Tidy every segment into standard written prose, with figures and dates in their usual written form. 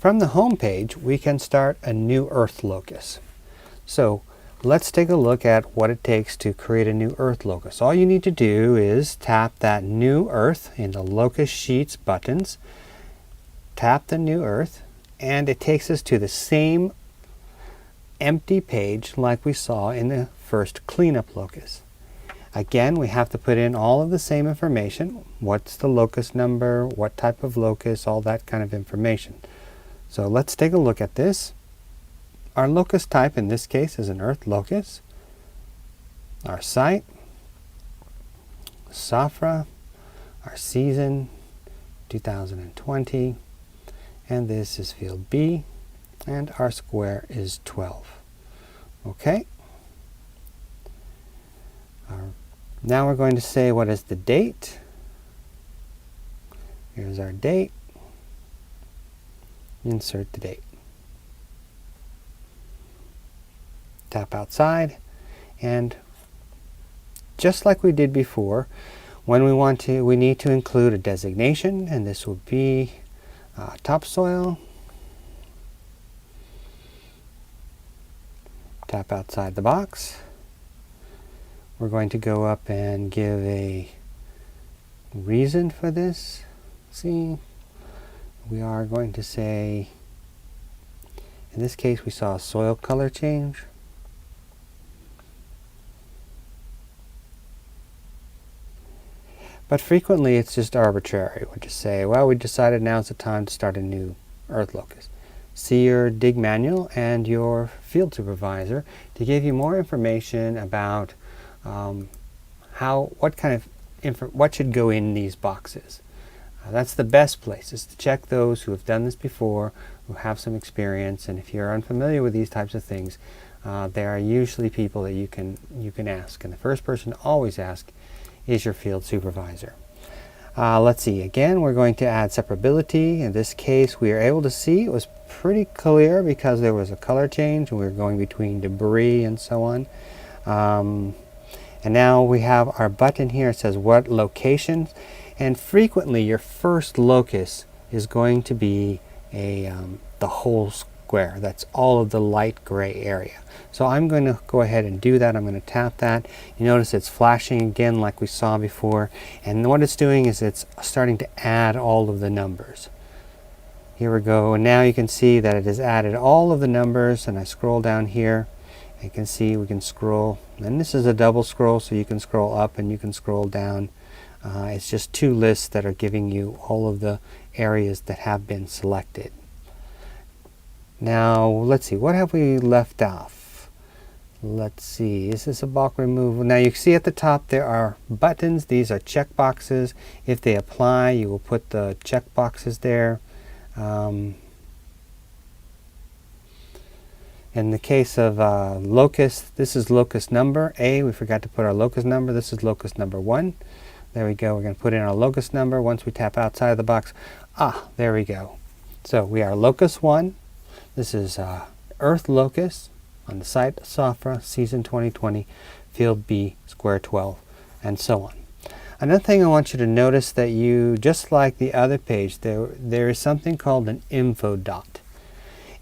From the home page, we can start a new Earth Locus. So let's take a look at what it takes to create a new Earth Locus. All you need to do is tap that New Earth in the Locus Sheets buttons. Tap the New Earth, and it takes us to the same empty page like we saw in the first cleanup locus. Again, we have to put in all of the same information. What's the locus number, what type of locus, all that kind of information. So let's take a look at this. Our locus type in this case is an Earth Locus. Our site, Safra, our season, 2020, and this is field B, and our square is 12. Okay. Now we're going to say what is the date. Here's our date. Insert the date. Tap outside, and just like we did before, when we need to include a designation, and this will be topsoil. Tap outside the box. We're going to go up and give a reason for this. See, we are going to say, in this case we saw a soil color change. But frequently it's just arbitrary. We'll just say, well, we decided now's the time to start a new Earth Locus. See your dig manual and your field supervisor to give you more information about what should go in these boxes. That's the best place, is to check those who have done this before, who have some experience, and if you're unfamiliar with these types of things, there are usually people that you can ask, and the first person to always ask is your field supervisor. Let's see, again we're going to add separability. In this case we are able to see it was pretty clear because there was a color change and we were going between debris and so on. And now we have our button here. It says what locations, and frequently your first locus is going to be the whole square. That's all of the light gray area. So I'm going to go ahead and do that. I'm going to tap that. You notice it's flashing again like we saw before, and what it's doing is it's starting to add all of the numbers. Here we go, and now you can see that it has added all of the numbers, and I scroll down here. You can see we can scroll, and this is a double scroll, so you can scroll up and you can scroll down. It's just two lists that are giving you all of the areas that have been selected. Now let's see, what have we left off? Let's see, is this a bulk removal? Now you see at the top there are buttons. These are check boxes. If they apply, you will put the check boxes there. In the case of locus, this is locus number A. We forgot to put our locus number. This is locus number 1. There we go. We're going to put in our locus number once we tap outside of the box. There we go. So we are locus 1. This is Earth Locus on the site Safra, season 2020, field B, square 12, and so on. Another thing I want you to notice, that you, just like the other page, there is something called an info dot.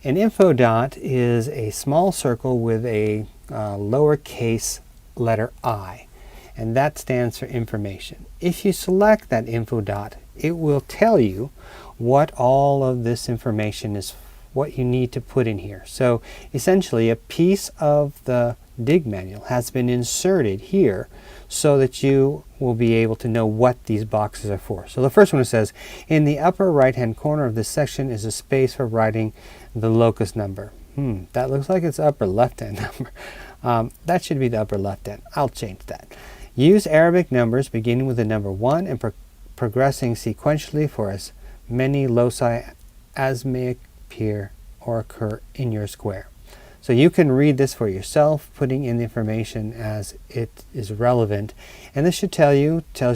An info dot is a small circle with a lowercase letter I, and that stands for information. If you select that info dot, it will tell you what all of this information is, what you need to put in here. So essentially a piece of the dig manual has been inserted here so that you will be able to know what these boxes are for. So the first one says, in the upper right hand corner of this section is a space for writing the locus number. That looks like it's upper left hand number. That should be the upper left hand. I'll change that. Use Arabic numbers beginning with the number 1 and progressing sequentially for as many loci as may appear or occur in your square. So you can read this for yourself, putting in the information as it is relevant. And this should tells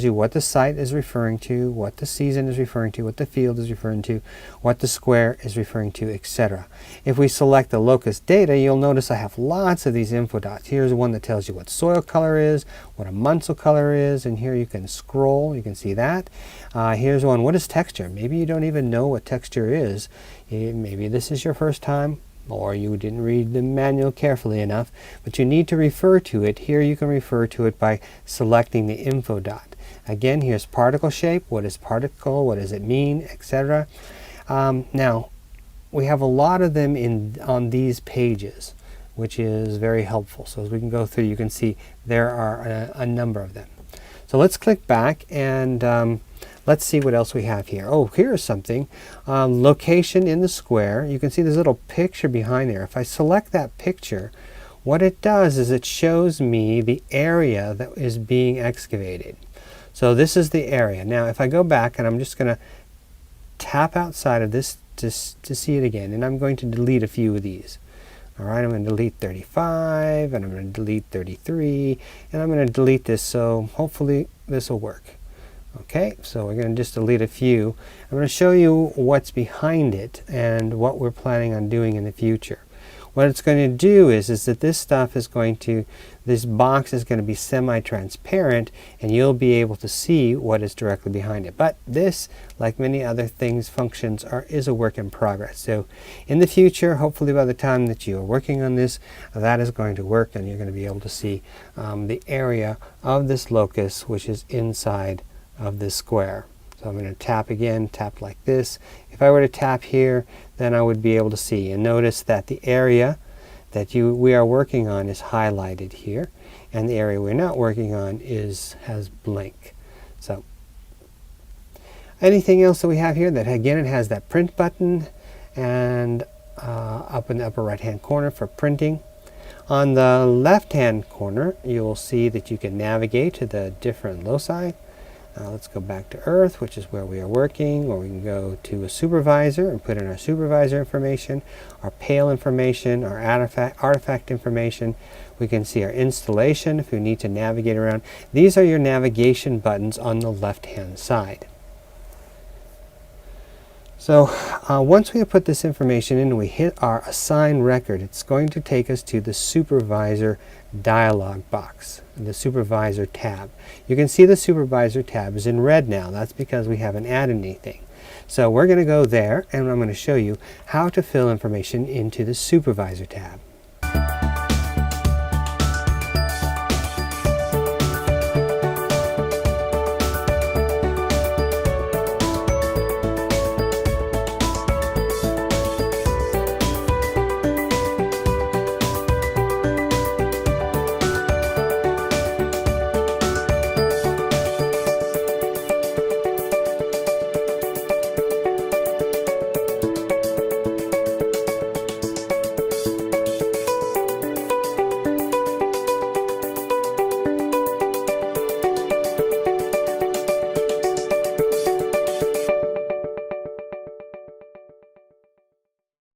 you what the site is referring to, what the season is referring to, what the field is referring to, what the square is referring to, etc. If we select the locus data, you'll notice I have lots of these info dots. Here's one that tells you what soil color is, what a Munsell color is, and here you can scroll, you can see that. Here's one, what is texture? Maybe you don't even know what texture is. Maybe this is your first time, or you didn't read the manual carefully enough, but you need to refer to it. Here you can refer to it by selecting the info dot. Again, here's particle shape. What is particle? What does it mean? Etc. Now, we have a lot of them on these pages, which is very helpful. So as we can go through, you can see there are a number of them. So let's click back and let's see what else we have here. Oh, here's something. Location in the square. You can see this little picture behind there. If I select that picture, what it does is it shows me the area that is being excavated. So this is the area. Now if I go back, and I'm just going to tap outside of this to see it again, and I'm going to delete a few of these. All right, I'm going to delete 35, and I'm going to delete 33, and I'm going to delete this, so hopefully this will work. Okay, so we're going to just delete a few. I'm going to show you what's behind it and what we're planning on doing in the future. What it's going to do is that this stuff is going to, this box is going to be semi-transparent, and you'll be able to see what is directly behind it. But this, like many other things, functions is a work in progress. So in the future, hopefully by the time that you are working on this, that is going to work, and you're going to be able to see the area of this locus, which is inside of this square. So I'm going to tap again, tap like this. If I were to tap here, then I would be able to see. And notice that the area that we are working on is highlighted here, and the area we're not working on has blank. So anything else that we have here, that again it has that print button, and up in the upper right hand corner for printing. On the left hand corner, you will see that you can navigate to the different loci. Let's go back to Earth, which is where we are working, or we can go to a supervisor and put in our supervisor information, our pale information, our artifact information. We can see our installation if we need to navigate around. These are your navigation buttons on the left-hand side. So once we have put this information in and we hit our assign record, it's going to take us to the supervisor dialog box, the supervisor tab. You can see the supervisor tab is in red now. That's because we haven't added anything. So we're going to go there, and I'm going to show you how to fill information into the supervisor tab.